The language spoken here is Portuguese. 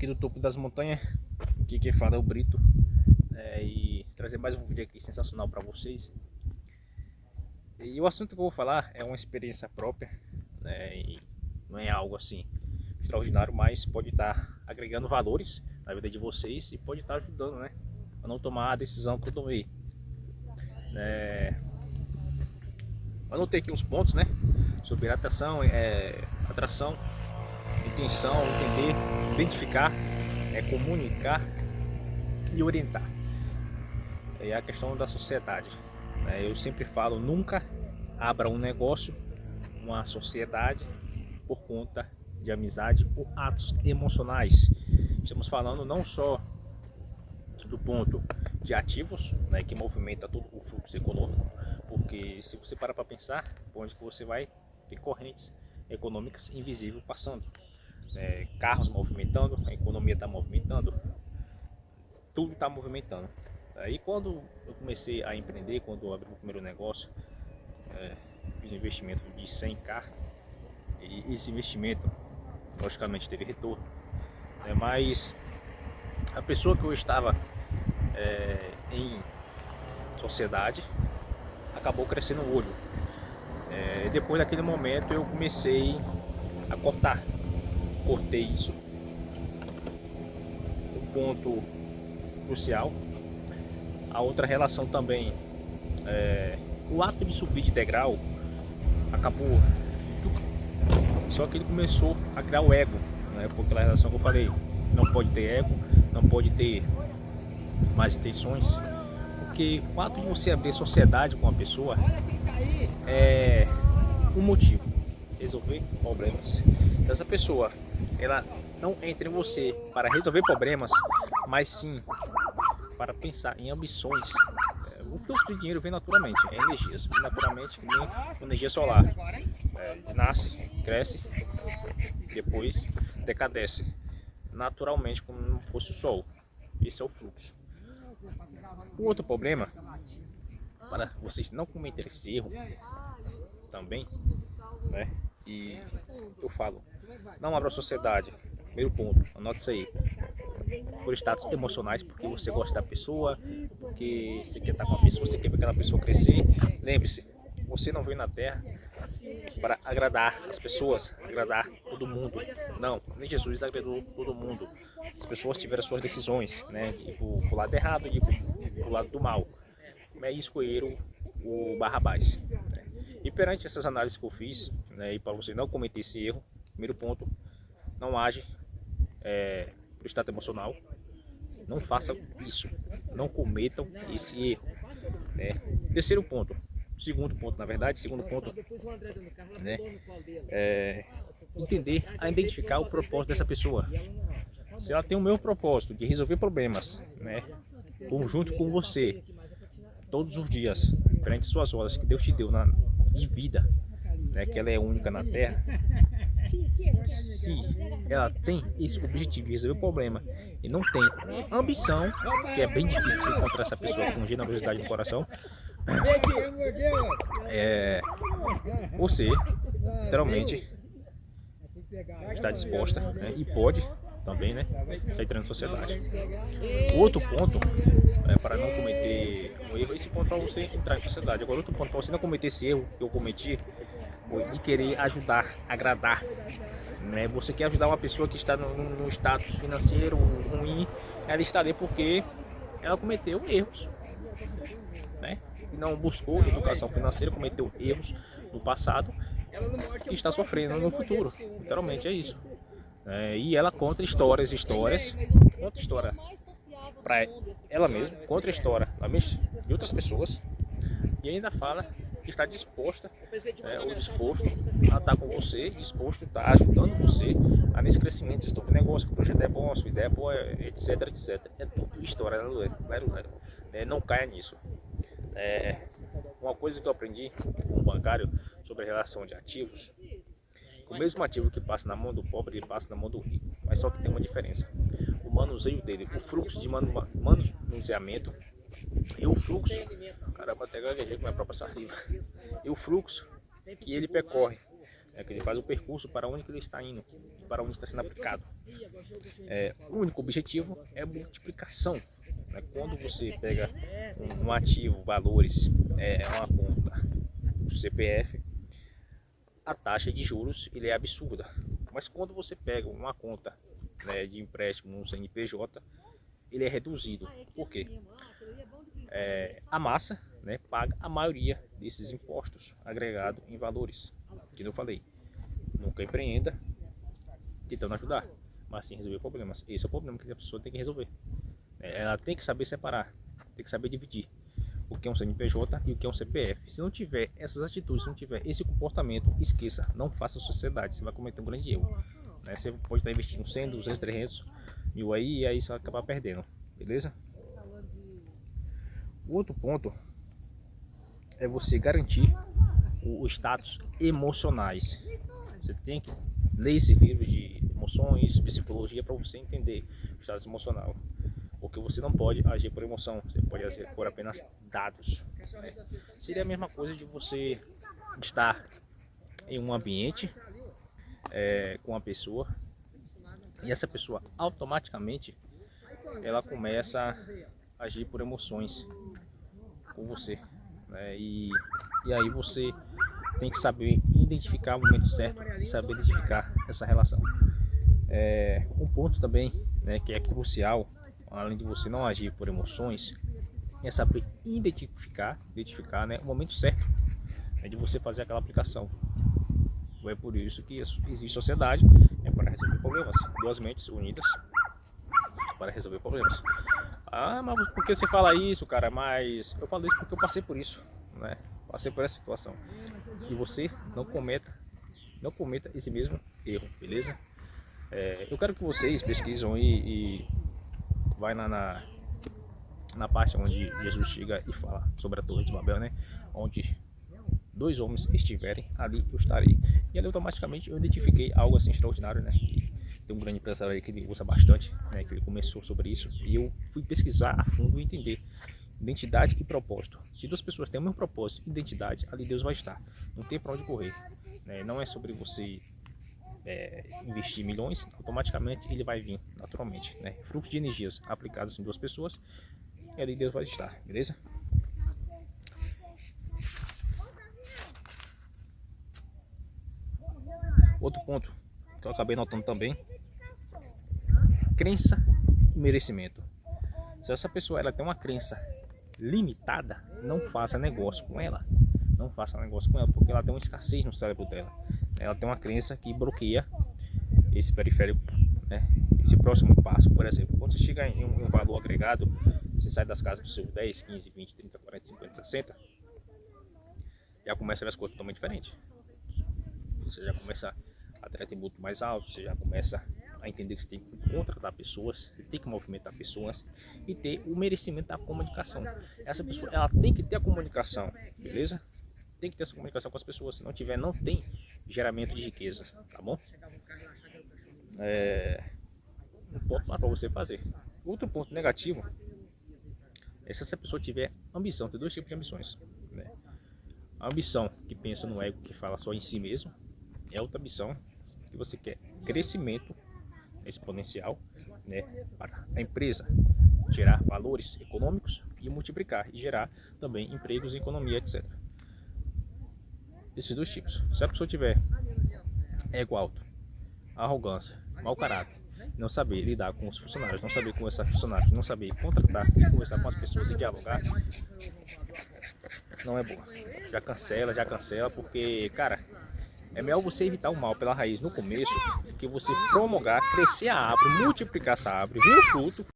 aqui do topo das montanhas. Aqui quem fala é o Brito, e trazer mais um vídeo aqui sensacional para vocês. E o assunto que eu vou falar é uma experiência própria, e não é algo assim extraordinário, mas pode estar agregando valores na vida de vocês e pode estar ajudando, a não tomar a decisão que eu tomei. Eu anotei aqui uns pontos, sobre atração, intenção, entender, identificar, comunicar e orientar. É a questão da sociedade. Eu sempre falo, nunca abra um negócio, uma sociedade por conta de amizade ou atos emocionais. Estamos falando não só do ponto de ativos, que movimenta todo o fluxo econômico, porque se você parar para pensar, por onde que você vai ter correntes econômicas invisíveis passando, carros movimentando, a economia está movimentando, tudo está movimentando. Aí quando eu comecei a empreender, quando eu abri o primeiro negócio, fiz um investimento de 100k, e esse investimento logicamente teve retorno, mas a pessoa que eu estava em sociedade acabou crescendo o olho. Depois daquele momento eu comecei a cortei isso. Um ponto crucial, a outra relação também, o ato de subir de degrau acabou, só que ele começou a criar o ego, por aquela relação que eu falei, não pode ter ego, não pode ter mais intenções, porque o ato de você abrir sociedade com uma pessoa é um motivo, resolver problemas. Essa pessoa, ela não entra em você para resolver problemas, mas sim para pensar em ambições. O fluxo de dinheiro vem naturalmente, energias, vem naturalmente, vem energia solar. Nasce, cresce, depois decadece naturalmente, como não fosse o sol. Esse é o fluxo. O outro problema, para vocês não cometerem esse erro também, e eu falo, não abra a sociedade. Primeiro ponto, anote isso aí, por status emocionais, porque você gosta da pessoa, porque você quer estar com a pessoa, você quer ver aquela pessoa crescer. Lembre-se, você não veio na Terra para agradar as pessoas, agradar todo mundo. Não, nem Jesus agradou todo mundo. As pessoas tiveram suas decisões, de ir pro lado errado, de ir pro lado do mal. E escolheram o Barrabás. E perante essas análises que eu fiz, e para você não cometer esse erro, primeiro ponto, não age por estado emocional. Não façam isso, não cometam esse erro. Terceiro ponto, segundo ponto, entender, identificar o propósito dessa pessoa. Se ela tem o mesmo propósito de resolver problemas, junto com você, todos os dias, frente às suas horas que Deus te deu de vida, que ela é única na Terra. Se ela tem esse objetivo de resolver o problema e não tem ambição, que é bem difícil você encontrar essa pessoa com generosidade no coração, você literalmente está disposta, e pode também, estar entrando na sociedade. O outro ponto, para não cometer um erro, esse ponto para você entrar em sociedade. Agora, outro ponto para você não cometer esse erro que eu cometi, de querer ajudar, agradar. Você quer ajudar uma pessoa que está no status financeiro ruim, ela está ali porque ela cometeu erros, não buscou educação financeira, cometeu erros no passado e está sofrendo no futuro. Literalmente é isso. E ela conta conta história para ela mesma, conta história de outras pessoas, e ainda fala que está disposta, ou disposto a estar com você, disposto a estar ajudando você nesse crescimento. Estou com negócio, que o projeto é bom, a sua ideia é boa, etc, etc. É tudo história, não caia nisso. Uma coisa que eu aprendi com um bancário sobre a relação de ativos: o mesmo ativo que passa na mão do pobre, ele passa na mão do rico, mas só que tem uma diferença: o manuseio dele, o fluxo de manuseamento e o fluxo, caramba, até gaguejei com a minha própria saliva, e o fluxo que ele percorre, que ele faz o percurso para onde ele está indo, para onde está sendo aplicado. O único objetivo é multiplicação, né? Quando você pega um ativo, valores, uma conta, o CPF, a taxa de juros ele é absurda. Mas quando você pega uma conta, né, de empréstimo no CNPJ, ele é reduzido. Por quê? A massa, né, paga a maioria desses impostos agregados em valores. Que eu falei, nunca empreenda tentando ajudar, mas sim resolver problemas. Esse é o problema que a pessoa tem que resolver. Ela tem que saber separar, tem que saber dividir o que é um CNPJ e o que é um CPF. Se não tiver essas atitudes, se não tiver esse comportamento, esqueça, não faça sociedade, você vai cometer um grande erro. Você pode estar investindo 100, 200, 300 mil aí, e aí você vai acabar perdendo, beleza? O outro ponto é você garantir o status emocionais. Você tem que ler esses livros de emoções, psicologia, para você entender o status emocional. Porque você não pode agir por emoção, você pode agir por apenas dados. Seria a mesma coisa de você estar em um ambiente com uma pessoa e essa pessoa automaticamente ela começa a agir por emoções com você, né? E aí você tem que saber identificar o momento certo e saber identificar essa relação. Um ponto também, né, que é crucial, além de você não agir por emoções, é saber identificar, né, o momento certo, né, de você fazer aquela aplicação. É por isso que existe sociedade, para resolver problemas, duas mentes unidas para resolver problemas. Ah, mas por que você fala isso, cara? Mas eu falo isso porque eu passei por isso, né? Passei por essa situação. E você não cometa esse mesmo erro, beleza? Eu quero que vocês pesquisam e vai na parte onde Jesus chega e fala sobre a Torre de Babel, né? Onde 2 homens estiverem, ali eu estarei. E ali automaticamente eu identifiquei algo assim extraordinário, né? Que tem um grande empresário aí que ele usa bastante, né? Que ele começou sobre isso. E eu fui pesquisar a fundo e entender identidade e propósito. Se 2 pessoas têm o mesmo propósito e identidade, ali Deus vai estar. Não tem para onde correr, né? Não é sobre você investir milhões, automaticamente ele vai vir naturalmente, né? Fluxo de energias aplicados em 2 pessoas e ali Deus vai estar, beleza? Outro ponto que eu acabei notando também, crença e merecimento. Se essa pessoa ela tem uma crença limitada, não faça negócio com ela. Não faça negócio com ela, porque ela tem uma escassez no cérebro dela. Ela tem uma crença que bloqueia esse periférico, né? Esse próximo passo, por exemplo, quando você chega em um valor agregado, você sai das casas do seu 10, 15, 20, 30, 40, 50, 60, já começa a ver as coisas totalmente diferentes. Você já começa a ter atributo mais alto, você já começa a entender que você tem que contratar pessoas, você tem que movimentar pessoas e ter o merecimento da comunicação. Essa pessoa ela tem que ter a comunicação, beleza? Tem que ter essa comunicação com as pessoas, se não tiver, não tem geramento de riqueza, tá bom? Um ponto para você fazer. Outro ponto negativo é se essa pessoa tiver ambição. Tem 2 tipos de ambições, né? A ambição que pensa no ego, que fala só em si mesmo, é outra ambição que você quer crescimento exponencial, né, para a empresa gerar valores econômicos e multiplicar e gerar também empregos, economia, etc. Esses 2 tipos. Se a pessoa tiver ego alto, arrogância, mau caráter, não saber lidar com os funcionários, não saber conversar com os funcionários, não saber contratar e conversar com as pessoas e dialogar, não é boa. Já cancela, porque, cara, é melhor você evitar o mal pela raiz no começo, que você promulgar, crescer a árvore, multiplicar essa árvore, vir o fruto.